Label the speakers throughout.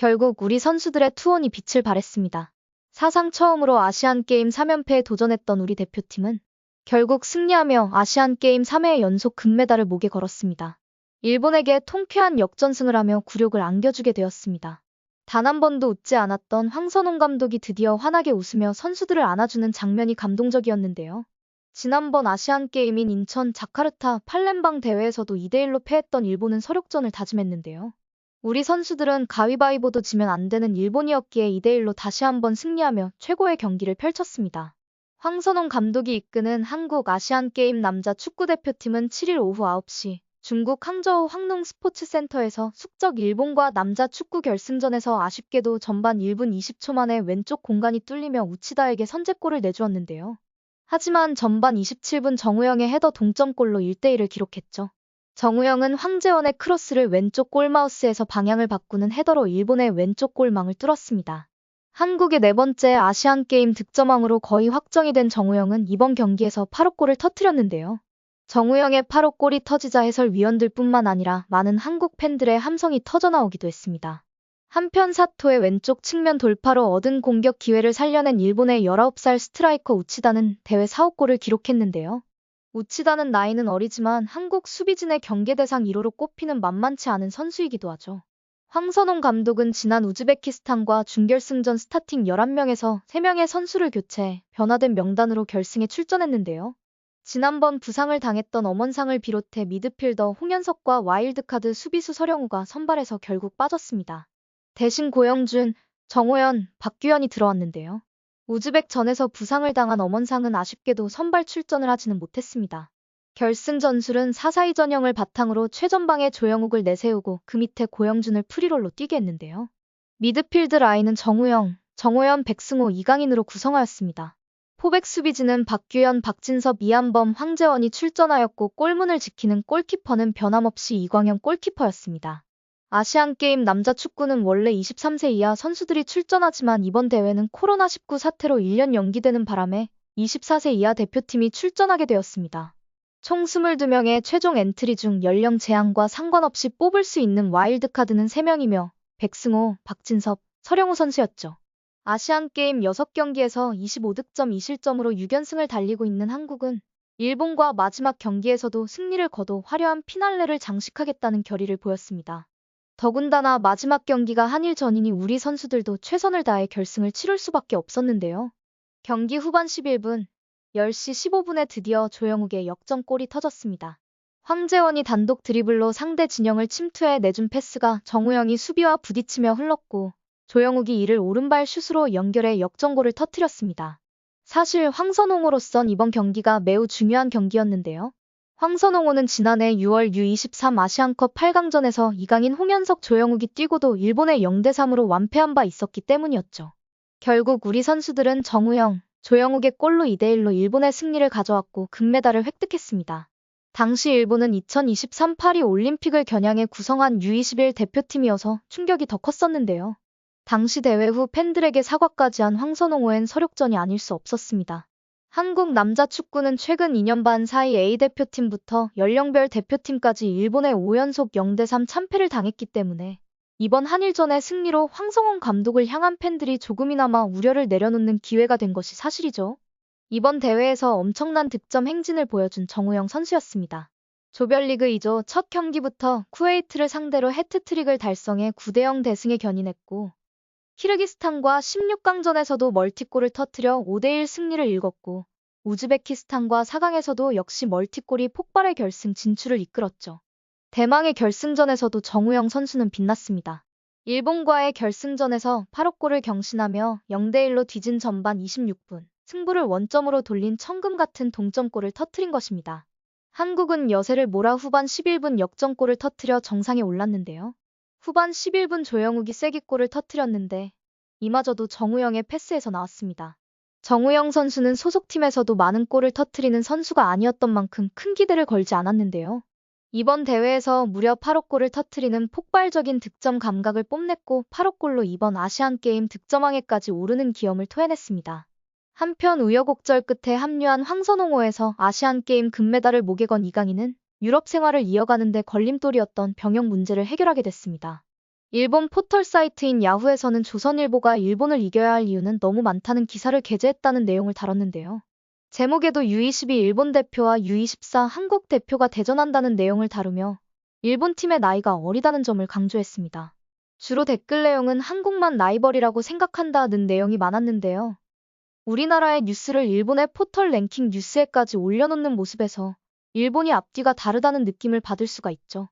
Speaker 1: 결국 우리 선수들의 투혼이 빛을 발했습니다. 사상 처음으로 아시안게임 3연패에 도전했던 우리 대표팀은 결국 승리하며 아시안게임 3회 연속 금메달을 목에 걸었습니다. 일본에게 통쾌한 역전승을 하며 굴욕을 안겨주게 되었습니다. 단 한 번도 웃지 않았던 황선홍 감독이 드디어 환하게 웃으며 선수들을 안아주는 장면이 감동적이었는데요. 지난번 아시안게임인 인천 자카르타 팔렘방 대회에서도 2대1로 패했던 일본은 서력전을 다짐했는데요. 우리 선수들은 가위바위보도 지면 안 되는 일본이었기에 2대1로 다시 한번 승리하며 최고의 경기를 펼쳤습니다. 황선홍 감독이 이끄는 한국 아시안게임 남자 축구대표팀은 7일 오후 9시 중국 항저우 황농 스포츠센터에서 숙적 일본과 남자 축구 결승전에서 아쉽게도 전반 1분 20초 만에 왼쪽 공간이 뚫리며 우치다에게 선제골을 내주었는데요. 하지만 전반 27분 정우영의 헤더 동점골로 1대1을 기록했죠. 정우영은 황재원의 크로스를 왼쪽 골마우스에서 방향을 바꾸는 헤더로 일본의 왼쪽 골망을 뚫었습니다. 한국의 네 번째 아시안게임 득점왕으로 거의 확정이 된 정우영은 이번 경기에서 8호 골을 터뜨렸는데요. 정우영의 8호 골이 터지자 해설위원들뿐만 아니라 많은 한국 팬들의 함성이 터져나오기도 했습니다. 한편 사토의 왼쪽 측면 돌파로 얻은 공격 기회를 살려낸 일본의 19살 스트라이커 우치다는 대회 4호 골을 기록했는데요. 우치다는 나이는 어리지만 한국 수비진의 경계 대상 1호로 꼽히는 만만치 않은 선수이기도 하죠. 황선홍 감독은 지난 우즈베키스탄과 준결승전 스타팅 11명에서 3명의 선수를 교체해 변화된 명단으로 결승에 출전했는데요. 지난번 부상을 당했던 엄원상을 비롯해 미드필더 홍현석과 와일드카드 수비수 서령우가 선발해서 결국 빠졌습니다. 대신 고영준, 정호연, 박규현이 들어왔는데요. 우즈벡전에서 부상을 당한 엄원상은 아쉽게도 선발 출전을 하지는 못했습니다. 결승 전술은 4-4-2 전형을 바탕으로 최전방에 조영욱을 내세우고 그 밑에 고영준을 프리롤로 뛰게 했는데요. 미드필드 라인은 정우영, 정호연, 백승호, 이강인으로 구성하였습니다. 포백 수비진은 박규현, 박진섭, 이한범, 황재원이 출전하였고 골문을 지키는 골키퍼는 변함없이 이광현 골키퍼였습니다. 아시안게임 남자 축구는 원래 23세 이하 선수들이 출전하지만 이번 대회는 코로나19 사태로 1년 연기되는 바람에 24세 이하 대표팀이 출전하게 되었습니다. 총 22명의 최종 엔트리 중 연령 제한과 상관없이 뽑을 수 있는 와일드카드는 3명이며 백승호, 박진섭, 서령우 선수였죠. 아시안게임 6경기에서 25득점 2실점으로 6연승을 달리고 있는 한국은 일본과 마지막 경기에서도 승리를 거둬 화려한 피날레를 장식하겠다는 결의를 보였습니다. 더군다나 마지막 경기가 한일전이니 우리 선수들도 최선을 다해 결승을 치를 수밖에 없었는데요. 경기 후반 11분, 10시 15분에 드디어 조영욱의 역전골이 터졌습니다. 황재원이 단독 드리블로 상대 진영을 침투해 내준 패스가 정우영이 수비와 부딪히며 흘렀고 조영욱이 이를 오른발 슛으로 연결해 역전골을 터뜨렸습니다. 사실 황선홍으로선 이번 경기가 매우 중요한 경기였는데요. 황선홍호는 지난해 6월 U23 아시안컵 8강전에서 이강인, 홍현석, 조영욱이 뛰고도 일본에 0대3으로 완패한 바 있었기 때문이었죠. 결국 우리 선수들은 정우영, 조영욱의 골로 2대1로 일본의 승리를 가져왔고 금메달을 획득했습니다. 당시 일본은 2023 파리 올림픽을 겨냥해 구성한 U21 대표팀이어서 충격이 더 컸었는데요. 당시 대회 후 팬들에게 사과까지 한 황선홍호엔 서력전이 아닐 수 없었습니다. 한국 남자 축구는 최근 2년 반 사이 A대표팀부터 연령별 대표팀까지 일본에 5연속 0대3 참패를 당했기 때문에 이번 한일전의 승리로 황성홍 감독을 향한 팬들이 조금이나마 우려를 내려놓는 기회가 된 것이 사실이죠. 이번 대회에서 엄청난 득점 행진을 보여준 정우영 선수였습니다. 조별리그 2조 첫 경기부터 쿠웨이트를 상대로 해트트릭을 달성해 9대0 대승에 견인했고 키르기스탄과 16강전에서도 멀티골을 터뜨려 5대1 승리를 일궜고 우즈베키스탄과 4강에서도 역시 멀티골이 폭발의 결승 진출을 이끌었죠. 대망의 결승전에서도 정우영 선수는 빛났습니다. 일본과의 결승전에서 8호 골을 경신하며 0대1로 뒤진 전반 26분 승부를 원점으로 돌린 천금 같은 동점골을 터뜨린 것입니다. 한국은 여세를 몰아 후반 11분 역전골을 터뜨려 정상에 올랐는데요. 후반 11분 조영욱이 쐐기골을 터뜨렸는데 이마저도 정우영의 패스에서 나왔습니다. 정우영 선수는 소속팀에서도 많은 골을 터뜨리는 선수가 아니었던 만큼 큰 기대를 걸지 않았는데요. 이번 대회에서 무려 8호 골을 터뜨리는 폭발적인 득점 감각을 뽐냈고 8호 골로 이번 아시안게임 득점왕에까지 오르는 기염을 토해냈습니다. 한편 우여곡절 끝에 합류한 황선홍호에서 아시안게임 금메달을 목에 건 이강인은 유럽 생활을 이어가는 데 걸림돌이었던 병역 문제를 해결하게 됐습니다. 일본 포털 사이트인 야후에서는 조선일보가 일본을 이겨야 할 이유는 너무 많다는 기사를 게재했다는 내용을 다뤘는데요. 제목에도 U22 일본 대표와 U24 한국 대표가 대전한다는 내용을 다루며 일본 팀의 나이가 어리다는 점을 강조했습니다. 주로 댓글 내용은 한국만 라이벌이라고 생각한다는 내용이 많았는데요. 우리나라의 뉴스를 일본의 포털 랭킹 뉴스에까지 올려놓는 모습에서 일본이 앞뒤가 다르다는 느낌을 받을 수가 있죠.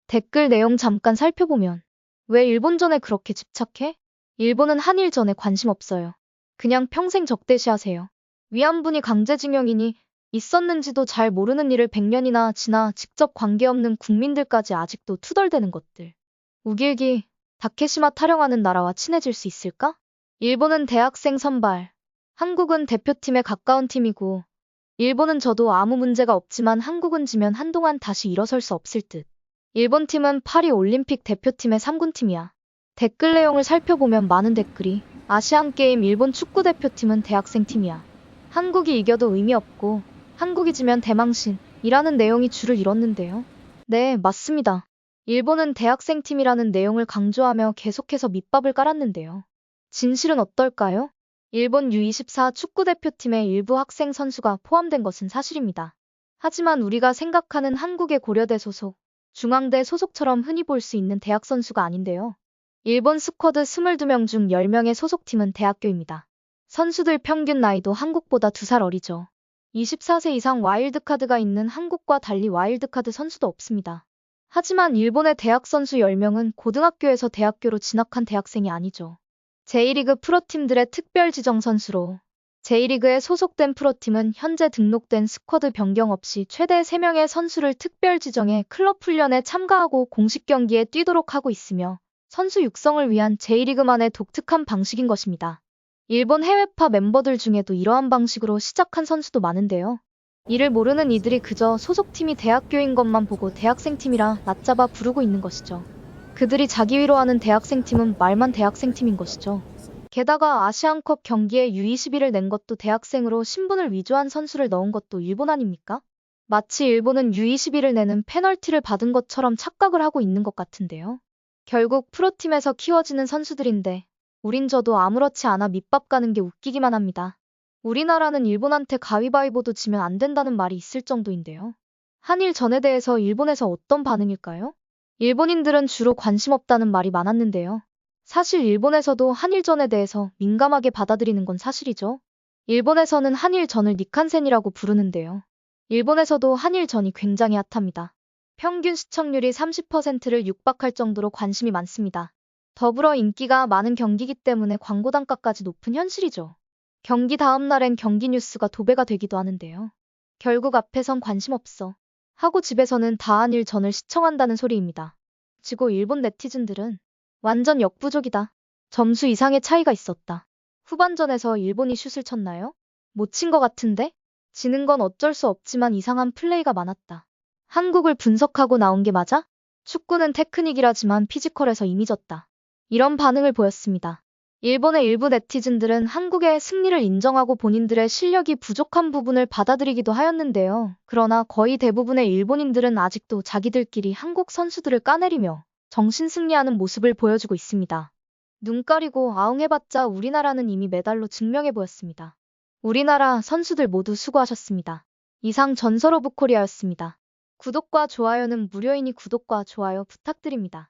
Speaker 1: 댓글 내용 잠깐 살펴보면 왜 일본전에 그렇게 집착해? 일본은 한일전에 관심 없어요. 그냥 평생 적대시하세요. 위안부니 강제징용이니 있었는지도 잘 모르는 일을 100년이나 지나 직접 관계없는 국민들까지 아직도 투덜대는 것들. 우길기, 다케시마 타령하는 나라와 친해질 수 있을까? 일본은 대학생 선발, 한국은 대표팀에 가까운 팀이고 일본은 져도 아무 문제가 없지만 한국은 지면 한동안 다시 일어설 수 없을 듯. 일본 팀은 파리 올림픽 대표팀의 3군팀이야. 댓글 내용을 살펴보면 많은 댓글이 아시안게임 일본 축구대표팀은 대학생 팀이야. 한국이 이겨도 의미 없고 한국이 지면 대망신이라는 내용이 줄을 이뤘는데요. 네, 맞습니다. 일본은 대학생 팀이라는 내용을 강조하며 계속해서 밑밥을 깔았는데요. 진실은 어떨까요? 일본 U24 축구대표팀의 일부 학생 선수가 포함된 것은 사실입니다. 하지만 우리가 생각하는 한국의 고려대 소속, 중앙대 소속처럼 흔히 볼 수 있는 대학 선수가 아닌데요. 일본 스쿼드 22명 중 10명의 소속팀은 대학교입니다. 선수들 평균 나이도 한국보다 2살 어리죠. 24세 이상 와일드카드가 있는 한국과 달리 와일드카드 선수도 없습니다. 하지만 일본의 대학 선수 10명은 고등학교에서 대학교로 진학한 대학생이 아니죠. J리그 프로팀들의 특별 지정 선수로 J리그에 소속된 프로팀은 현재 등록된 스쿼드 변경 없이 최대 3명의 선수를 특별 지정해 클럽 훈련에 참가하고 공식 경기에 뛰도록 하고 있으며 선수 육성을 위한 J리그만의 독특한 방식인 것입니다. 일본 해외파 멤버들 중에도 이러한 방식으로 시작한 선수도 많은데요. 이를 모르는 이들이 그저 소속팀이 대학교인 것만 보고 대학생팀이라 낮잡아 부르고 있는 것이죠. 그들이 자기 위로하는 대학생팀은 말만 대학생팀인 것이죠. 게다가 아시안컵 경기에 U21을 낸 것도 대학생으로 신분을 위조한 선수를 넣은 것도 일본 아닙니까? 마치 일본은 U21을 내는 페널티를 받은 것처럼 착각을 하고 있는 것 같은데요. 결국 프로팀에서 키워지는 선수들인데 우린 져도 아무렇지 않아 밑밥 가는 게 웃기기만 합니다. 우리나라는 일본한테 가위바위보도 지면 안 된다는 말이 있을 정도인데요. 한일전에 대해서 일본에서 어떤 반응일까요? 일본인들은 주로 관심 없다는 말이 많았는데요. 사실 일본에서도 한일전에 대해서 민감하게 받아들이는 건 사실이죠. 일본에서는 한일전을 니칸센이라고 부르는데요. 일본에서도 한일전이 굉장히 핫합니다. 평균 시청률이 30%를 육박할 정도로 관심이 많습니다. 더불어 인기가 많은 경기이기 때문에 광고 단가까지 높은 현실이죠. 경기 다음 날엔 경기 뉴스가 도배가 되기도 하는데요. 결국 앞에선 관심 없어 하고 집에서는 다 한일전을 시청한다는 소리입니다. 지고 일본 네티즌들은 완전 역부족이다. 점수 이상의 차이가 있었다. 후반전에서 일본이 슛을 쳤나요? 못 친 것 같은데? 지는 건 어쩔 수 없지만 이상한 플레이가 많았다. 한국을 분석하고 나온 게 맞아? 축구는 테크닉이라지만 피지컬에서 이미 졌다. 이런 반응을 보였습니다. 일본의 일부 네티즌들은 한국의 승리를 인정하고 본인들의 실력이 부족한 부분을 받아들이기도 하였는데요. 그러나 거의 대부분의 일본인들은 아직도 자기들끼리 한국 선수들을 까내리며 정신승리하는 모습을 보여주고 있습니다. 눈 가리고 아웅해봤자 우리나라는 이미 메달로 증명해 보였습니다. 우리나라 선수들 모두 수고하셨습니다. 이상 전설 오브 코리아였습니다. 구독과 좋아요는 무료이니 구독과 좋아요 부탁드립니다.